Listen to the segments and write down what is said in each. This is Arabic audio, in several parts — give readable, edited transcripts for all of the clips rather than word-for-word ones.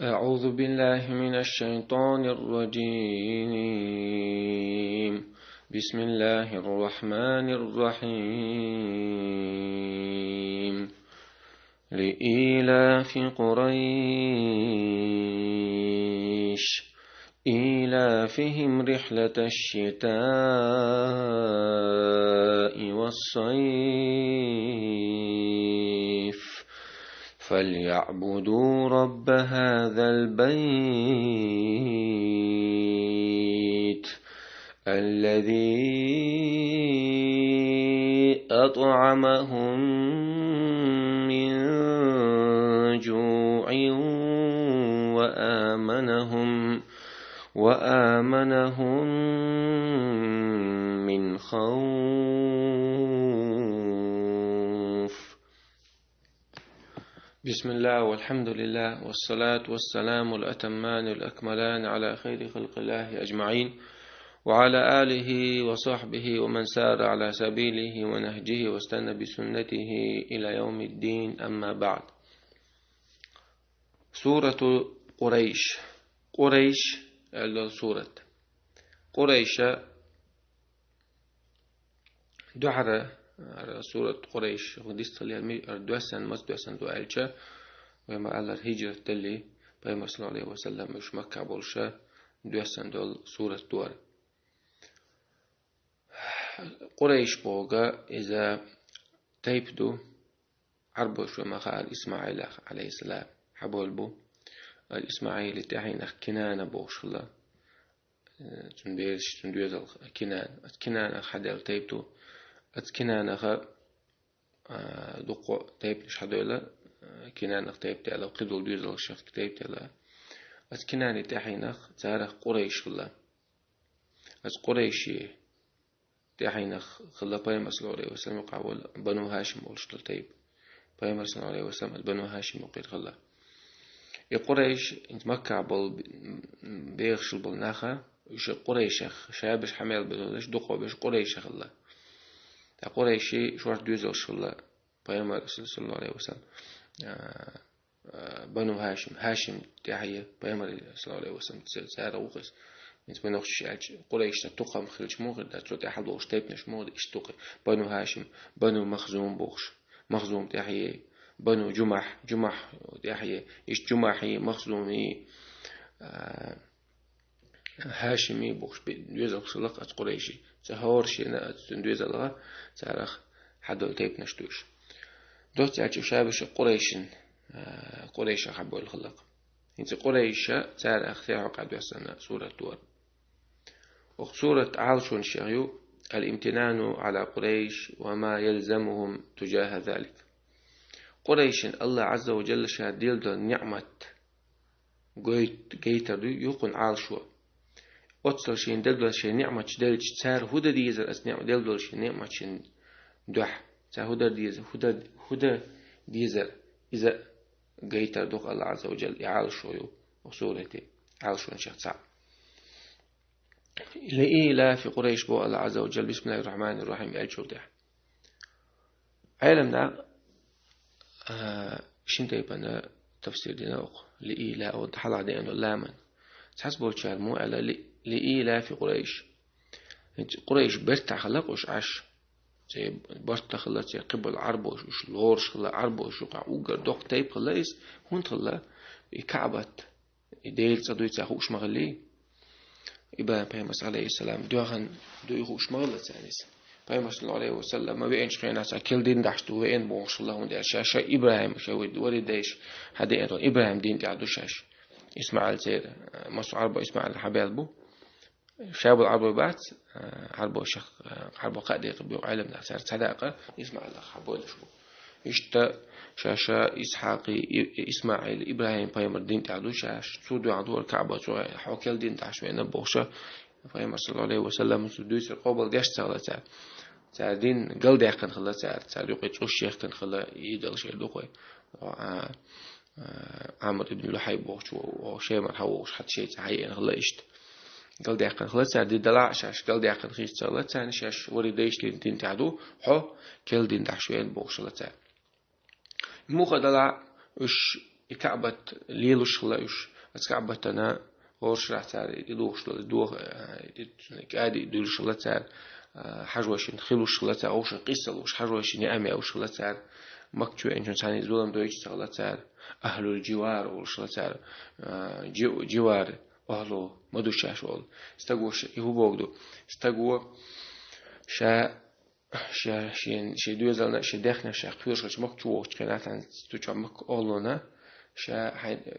أعوذ بالله من الشيطان الرجيم. بسم الله الرحمن الرحيم. لإيلاف قريش إيلافهم رحلة الشتاء والصيف فليعبدوا رب هذا البيت الذي أطعمهم من جوع وآمنهم من خوف. بسم الله والحمد لله والصلاة والسلام الأتمان الأكملان على خير خلق الله أجمعين وعلى آله وصحبه ومن سار على سبيله ونهجه واستنى بسنته إلى يوم الدين. أما بعد. سورة قريش. سورة قريش دعرة سورة قريش وديست اللي دوسن دوالشة وما على الهجرة اللي بيما صلى الله عليه وسلم مش مكة بولشة دوسن دول سورة دور قريش بوغا إذا تيبدو عربوش وما خال إسماعيل عليه السلام حبول بو الإسماعيل تاعين كنانة بوش الله تندويز كنانة حدال تيبدو أتكنانة دقو تيب نش حدولا كنانة تيب تالا وقدول دويز الشيخ تيب تالا أتكنانة تاحينخ تارخ قريش الله قريشي تاحينخ خلا بايم صلى الله عليه وسلم قاول بنو هاشم ولشتل تيب بايم صلى الله عليه وسلم بنو هاشم وقيت خلا قريش انت مكة بل بيغش البلناخة وش قريشخ شابش حميل بدولش دقو بيش قريشخ الله قريشي شوار دوزل شلا بايم صلى الله عليه وسلم بنو هاشم تاحية بايم صلى الله عليه وسلم سارة وقس انت بنوخش قريش تقام خلش موغر دا تروت احد وش تيبنش موغر اشتوقي بنو هاشم بنو مخزوم بوخش مخزوم تاحية بنو جمح تاحية اش جمحي مخزومي هاشمي بوخش دوزل شلق قريشي تهور شينا دوزل تارخ حدو تيبنش دوش دوت يعجب شابش قريش حبوا الخلق انت قريش تارخ ثيعو قد يسنى سورة دور وسورة عالشون شغيو الامتنان على قريش وما يلزمهم تجاه ذلك. قريش الله عز وجل شاديل دو نعمة قيتر يقن عالشو أتصل شين دلدل شين نعمة دلج تار هدا ديزر أسنع دلدل شين نعمة شين دح تار هدا ديزر إذا قيتر دوق الله عز وجل يعالشو وسورته عالشون شيخ صعب لإيلاف قريش بو الله عز وجل. بسم الله الرحمن الرحيم. الشوطح علمنا شنت يبقى تفسير ديناق لإيلاف وضحل عدين لاما تحسبوا تشارمو على لإيلاف قريش. برتا خلقوش عش برتا خلت قبل عربوش وش لورش خلا عربوش وقع وقر دوق تيب خلاص هون خلا كعبت ديل صدوي تاخوش مغلي إبراهيم بيمس عليه السلام دوغن دويخوش مغلة سانيس بيمس الله عليه وسلم ما بينش خينا كل دين داشتو وين بوش الله وندي شاشة إبراهيم شويد ولد ديش هدي إبراهيم دين تعدو شاش إسماعيل سير مصر عربو إسماعيل حبيل بو شاب العربو بعد عربو شخ عربو قادق بيو علم نحسر صداقة إسماعيل حبول شو إشتا شاشة إسحاقي إسماعيل إبراهيم بيمر دين تعدو شاش سودو عدو الكعبة حوكل دين تعشوين بوشة بيمر صلى الله عليه وسلم سودو يسر قبل جشت صلى تاع دين قلد يحكن خلا تاع يقي تروش شيخ كان خلا يدل شيء دوقي عمرو بن لحي بوش وشيء مرحوش حد شيء تعين خلا إشت قال ديقن خلاص عدي دلع شاش قال ديقن خيش صلاة ثاني شاش وريديش لين تعدو حو كل دين دعشوين بوشلة ثاني مو خدلع وش كعبة ليلوش خلاش بس كعبة أنا غورش راح تار يدوش دوخ قاعد يدور شغلة تار حجوش خلوش شغلة تار أوش قصة وش حجوش نعمة أوش شغلة تار مكتوب إنه ثاني زولم دويش شغلة تار أهل الجوار أوش شغلة تار جوار أهله مدوش شغل استجوش يهو بوجدو استجوا شا دوزلنا شا دخنا شا خيرش مش مكتوب كنات عن تجمع مك أولنا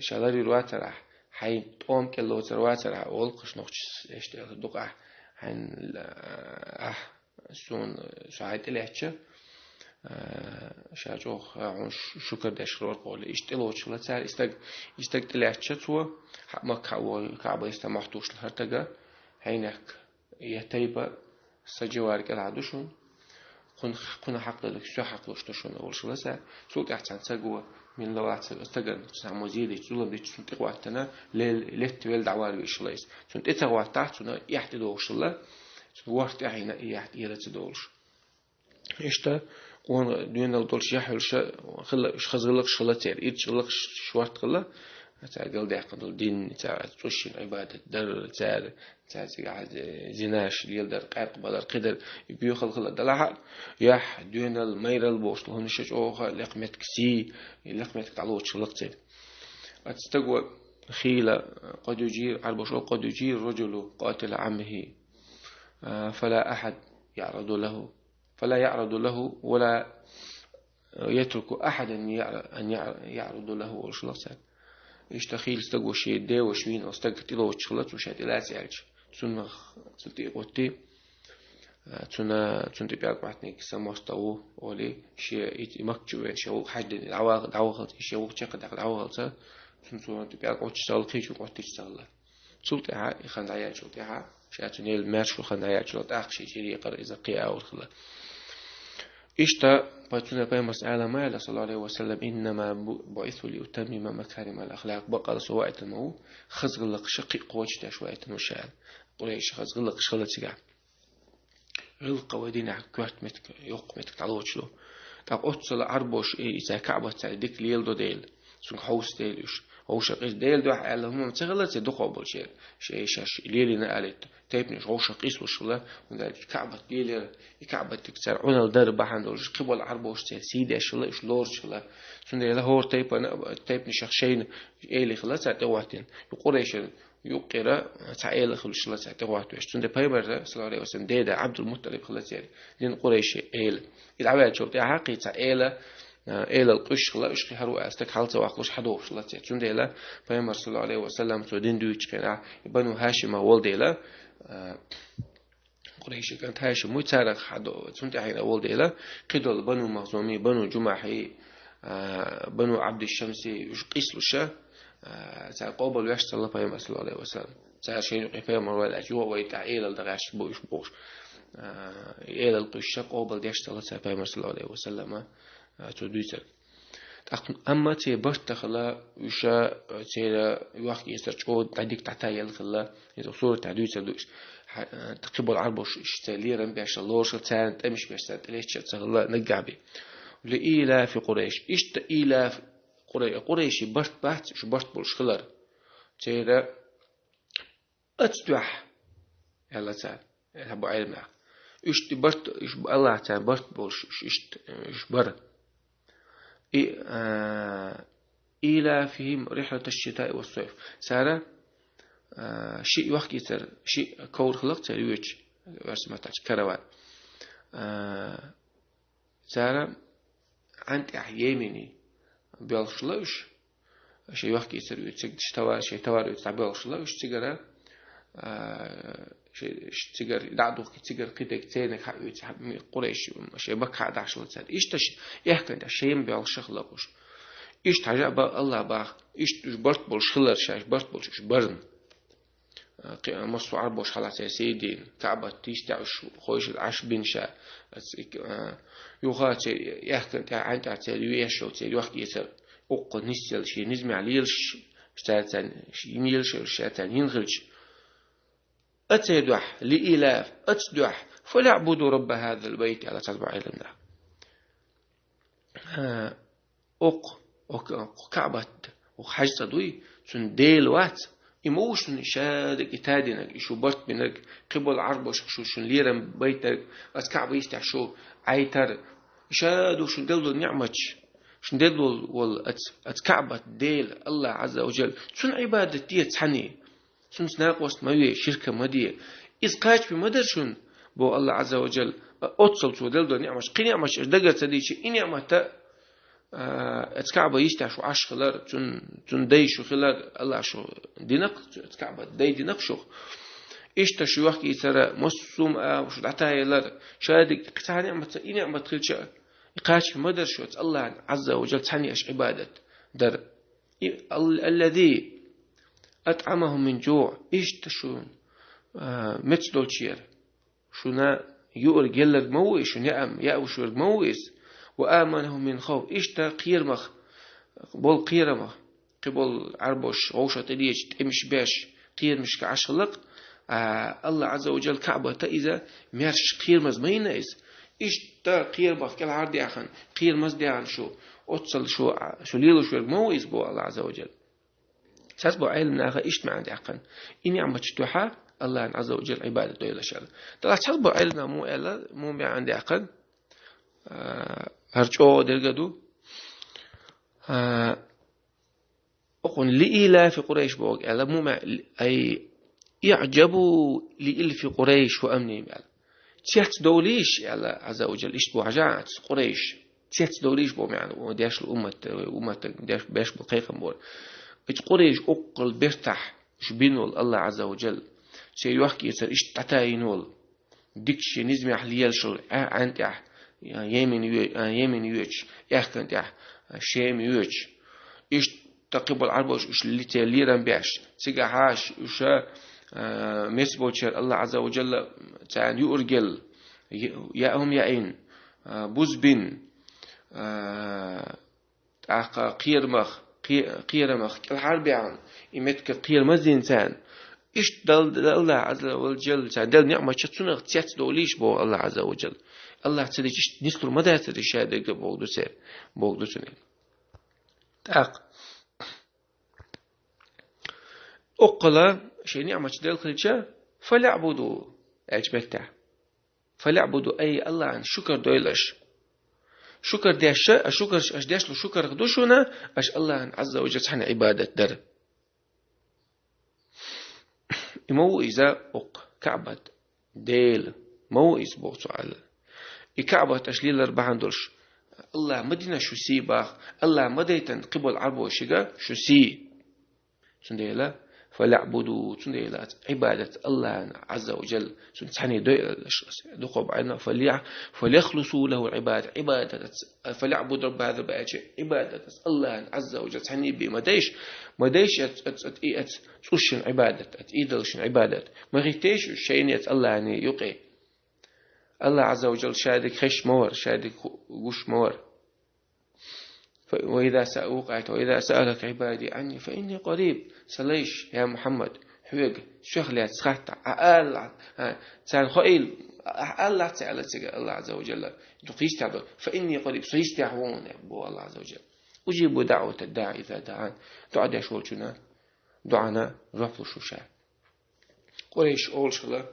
شا لاري رواتر حين توم كلو ترواتر أول قش نقش اشتغل دقة حين سون ساعات الهجة شاجوخ عن شكر دشرور قول اشتلو شلا تار استق الهجة تو مك أول كعبة استمحتوش الهرتجة حينك يتيبا سجوار كالعدوشون كنا حق لك شو حق لك تشون أول شو لسه سوق أحسن سجوا من لوات استجن تسمع مزيد يجولم دي تشون تقواتنا لفت ولد عوار ويش ليس شون تتقوات تحتنا يحتدوش الله وقت عينا يحتيرت دولش إشتا وان دين الدولش يحولش خلا إيش خزغلك شلتير إيش خلك شوارت خلا تاقل داقن الدين تاع توشين عبادة در تاع زناش ديال در قارق بدر قدر يبيو خلق دلها يح دين المير البوش لهن شج اوها لقمتك سي لقمتك تعلوت شلقتين اتستقوى خيلة قد يجير عربش قد يجير رجل قاتل عمه فلا يعرض له ولا يترك أحد أن يعرض له وشلقتين يشتخيل استجوا شيء ده وشوين استجت له وشلت وشات لا سعج تون تلتي قطي تون تبيعك بعتني سماستو ولي شيء مكتوب شيء حد العواقل شيء وقت يقد العواقل تون تبيعك وش تشتغل خيش وقت تشتغل تلت خان عيال شلت شاتني المارش وخان عيال شلت أخشي شيء يقر إذا قيا أو خلا إشتا باتونا بيمس على ما صلى الله عليه وسلم إنما بعث لأتمم مكارم الأخلاق بقى سواء المو خزغلق شقيق وجه شوية وشان قريش خزغلق شغلة غلقة ودينا كوات متك يوق متك تعلوش له تاق أتصل عربوش إذا كعبة تعديك ليل دو ديل سون حوس ديلوش أو شقيس ديل دو على هم تغلط يدق قبل شيء شاش ليلنا قالت تيبنش أو شقيس وشلا وده كعبة ليل كعبة تكسر عنا الدرب عندوش قبل عربوش سيدة شلا إيش لور شلا سون ده هور تيبني شخشين إلي خلاص تعتواتين يقوليش يقرأ تعيل خلص شلا تعتوات وش سون ده بيبر صلى الله عليه وسلم ده عبد المطلب خلاص يعني لين قريش إل العواد شو تعاقي تعيل إلى القش خلا إيش هرو أستك حالت وعقلش حدوش لا تجون ديلا بيامر صلى الله عليه وسلم تودين دويش كنا بنو هاشم أول ديلا قريش كانت هاشم متسارق حدو تجون تحين أول ديلا قدول بنو مخزومي بنو جماحي بنو عبد الشمسي إيش قيس لشة تقابل ويش صلى الله عليه وسلم شيء بيامر ولا جوا ويتعيل الدغاش بوش إلى القش قابل ديش صلى الله عليه وسلم توديتر أما تي برت خلا وشا تي وقت يسترجعود تعديك تعتايل خلا يتصور تعديتر دوش تقبل عربوش اشتاليرن بيش الله شو تان تمش بيش تليش تخلا نجابي لإيلا في قريش إشت إيلا في قريش برت بحت شو برت بولش خلر تي أتدوح يلا تان هبو علمنا إشت برت إش الله تان برت بولش إشت إش برت إلى فيهم رحلة الشتاء والصيف سارة شيء وقت يتر شيء كور خلق تريوج ورسمة كروات سارة عند يميني بيالشلوش شيء وقت يتر يتشتوار شيء توار يتعبيالشلوش تجرا شيء دعوة تجر كده كتير قريش شيء بكع دعشة لسان إيش تش يحكي شيء بيالشخلقوش إيش تعجب الله باخ إيش برت بالشخلر شاش برت بالش برن مصر عربوش خلاص سيدين كعبة تيش تعش خوش العش بنشا يوخات يحكي عن تعتلي يشوا تعتلي وقت يسر أقل نسيل شيء نزمع عليلش شتاتن شيء نيلش شتاتن ينغلش أتدح لإلاف أتدح فليعبدوا رب هذا البيت على تتبع علمنا كعبة وحاجة دوي سن ديل وات إموش من شادك إتادينك إشو برت منك قبل عربش شو ليرم بيتك أسكعب يستع شو عيتر شادو شو دلو نعمتش شو دلو أتكعبت ديل الله عز وجل سن عبادة دي تحني سن سناقوست موي شركة مدية إذ قاش بمدرشن بو الله عز وجل أتصل شو دلو نعمش قي نعمش دقر تديش إن نعمت اتكعبة يستع شو عش خلار تون دي شو خلار الله شو دينق اتكعبة دينق شو إيش تشو وحكي ترى مسوم وشو دعتها يلار شادك قتها نعمة إيه نعمة خلشة إقاش في مدر شو الله عز وجل تحني أش عبادة در الذي أطعمهم من جوع إيش تشو متدول شير شو نا يؤرجل موي شو نعم يأوش مويس وآمنهم من خوف إيش تا قير مخ بول قير مخ قبل عربش غوشة تليج تمش باش قير مش كعشلق الله عز وجل كعبة إذا مارش قير مز ما ينايز إيش تا قير مخ كالعرض ياخن قير مز ديان شو أتصل شو ليلو شو مويز بو الله عز وجل ساسبو علم ناخا إيش ما عندي عقن إني عم بتشتوحا الله عز وجل عبادة دويلة شال طلع ساسبو علمنا مو إلا مو ما عندي عقن هرجو درجدو أقول لإله في قريش بوق على مو أي يعجبوا لإله في قريش وأمني على تيات دوليش على عز وجل إيش بوعجات قريش تيات دوليش بو يعني وديش الأمة ديش باش بالقيقة مور قريش أقل بيرتاح شبينول الله عز وجل سيوحكي يصير إيش تعتاينول ديكش نزمي أحليال شل عند يمين يوش يحكن تاع شيم يوش إيش تقبل عربوش إيش اللي تليرن بيش سجاهاش إيش مسبوشر الله عز وجل تان يورجل ياهم يعين بوزبين قيرمخ قيرمخ الحرب عن إمتك قير مزين تان إيش دل الله عز وجل تان دل نعمة شتونة تيات دوليش بو الله عز وجل الله تديش نستر مدى تديش هذا بوجدو سير بوجدو سنين تاق أقلا شيء نعمة دل خلشة فليعبدوا أجبتها فليعبدوا أي الله عن شكر دويلش شكر ديش شكر أش ديش له شكر خدوشنا أش الله عن عز وجل حنا عبادة در مو إذا أق كعبة ديل مو إسبوع سؤال كعبة تشليل أربعة دولش الله مدينة شو سي باخ الله مديتن قبل عربو شجا شو سي سنديلا فليعبدوا سنديلا عبادة الله عز وجل سنتحني دقوا عنا فليخلصوا له عبادة فليعبد رب هذا بأجي عبادة الله عز وجل تحني بمديش ات سوشن عبادة اتيدلشن عبادة ما غيتيش الشيء الله يعني يقي الله عز وجل شادك خش مور شادك وش مور وإذا سألك عبادي عني فإني قريب سليش يا محمد حوق شغلات سخت أقل سان خيل أقل تعالى الله عز وجل تقيس تعبد فإني قريب سيس تعون بو الله عز وجل أجيب دعوة الداعي إذا دعان دعاء شولنا دعانا رفض شوشا قريش أول شغلة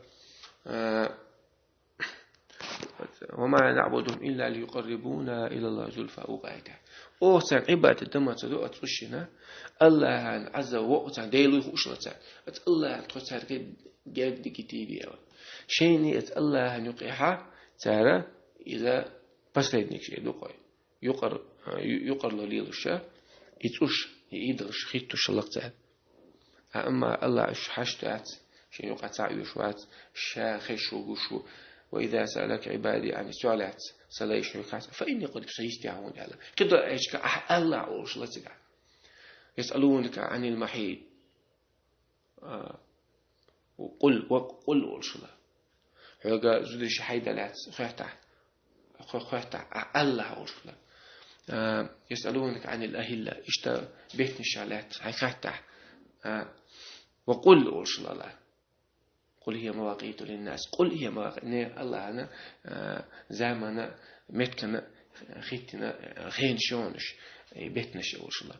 وما نعبدهم إلا ليقربونا إلى الله زلفى وقايته أو سان عبادة دم تدو أترشنا الله عز وجل ديلو يخشلته الله تخسر جد كتيبي شيني الله نقيها ترى إذا بس ليدنك شيء دقي يقر لليل الشا يتوش يدرش خيتوش لقته أما الله حشتات شيء يقع تعيشوات شا خشوا وشو وإذا سألك عبادي عن السؤالات سليش وكاس فإني قد سيستعون على كده إيش الله أوش لتجا يسألونك عن المحيط وقل أوش لا هذا زودش حيدلات خيرته الله أوش لا يسألونك عن الأهلة إشتا بيت الشالات خيرته وقل أوش لا قل هي مواقيت للناس قل هي مواقيت الله أنا زماننا متكنا خيتنا خين شونش بيتنا شوش الله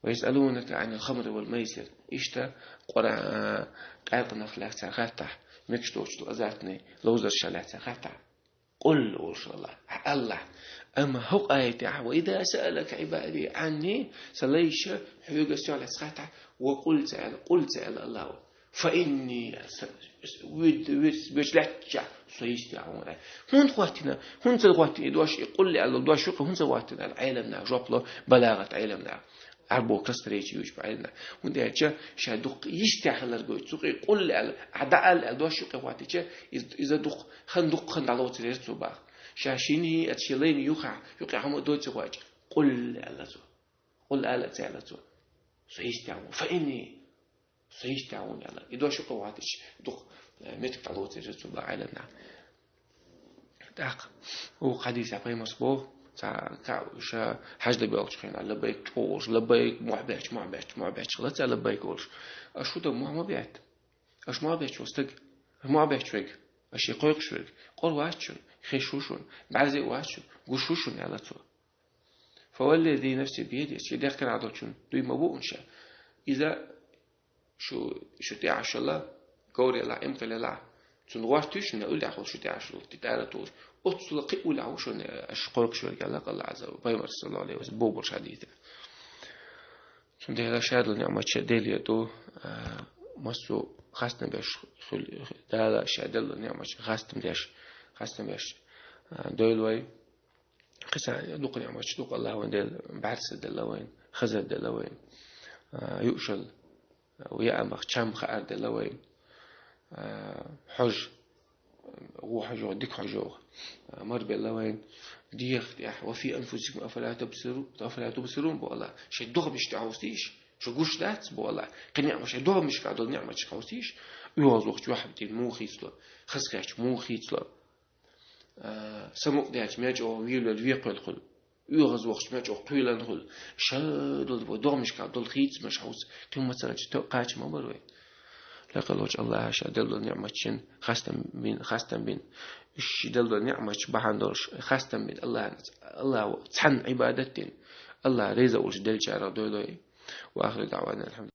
ويسألونك عن الخمر والميسر إشتا قرأ قايقنا خلاص خاتح مكشتوش أزاتني لوزر شلات خاتح قل وش الله أما هو آية وإذا سألك عبادي عني سليش حيوق السؤال خاتح وقل سأل الله فإني بيشلتش سيستعون هون خواتنا هون زلواتنا دوش يقول لي الله دوش يقول هون زلواتنا العالمنا جوبله بلاغة عالمنا عربو كستريتي وش بعدنا وده جا شادوق يستعخل الرجوع سوق يقول لي عداء الدوش يقول واتجا إذا دوق خندق على وتريز صباح شاشيني أتشيلين يقع هم دوت زواج قل الله زو قل الله تعالى زو سيستعون فإني سيستعون الله يدوش يقول واتج دوق متك على وتريز صباح عالمنا داق هو حديث عبي مصبوح كاوش حاجة بيقولش خينا لبيك قولش لبيك معبيش خلاص لبيك قولش أشو ده ما بيعت أش ما بيعت وستق ما بيعت شوي أشي قويق شوي قول واشون خيشوشون بعزي واشون قشوشون على تو فوالذي نفسي بيدي شيء داخل عضلشون دوي مبوء شا إذا شو تعش الله قولي الله إمقل الله تنغوش تيش نقول لي أخذ شو تعش تتعالى توش أتصل قول عوشون أشقرك شو قال لك الله عز وجل بيمر صلى الله عليه وسلم بوبر حديثه ثم ده شاد النعمة شديل يدو مسو خاصنا بيش ده شاد النعمة خاصنا بيش دولوي قصة دوق نعمة دوق الله وين دل بعرس دل وين خزر دل وين يؤشل ويأمر شام خار دل وين حج وحجو ديك حجو مر بالله وين ديخ وفي أنفسكم أفلا تبصرون بالله شيء دوغ مش تعوستيش شو قوش دات بالله قنيع مش دوغ مش قاعد نعمة مش تعوستيش يواز وقت واحد تين مو خيسلا خسكاش مو خيسلا سموك دات ماجو ويل الويق الخل يواز وقت ماجو قيل الخل شادل دوغ مش قاعد الخيس مش عوز كم مثلا تقاش ما بروي لقد وجه الله شادل نعمة شن خاستم بين إيش دل نعمة بحندرش خاستم بين الله تحن عبادتين الله رزق وش دل جارا دولي وآخر دعوانا الحمد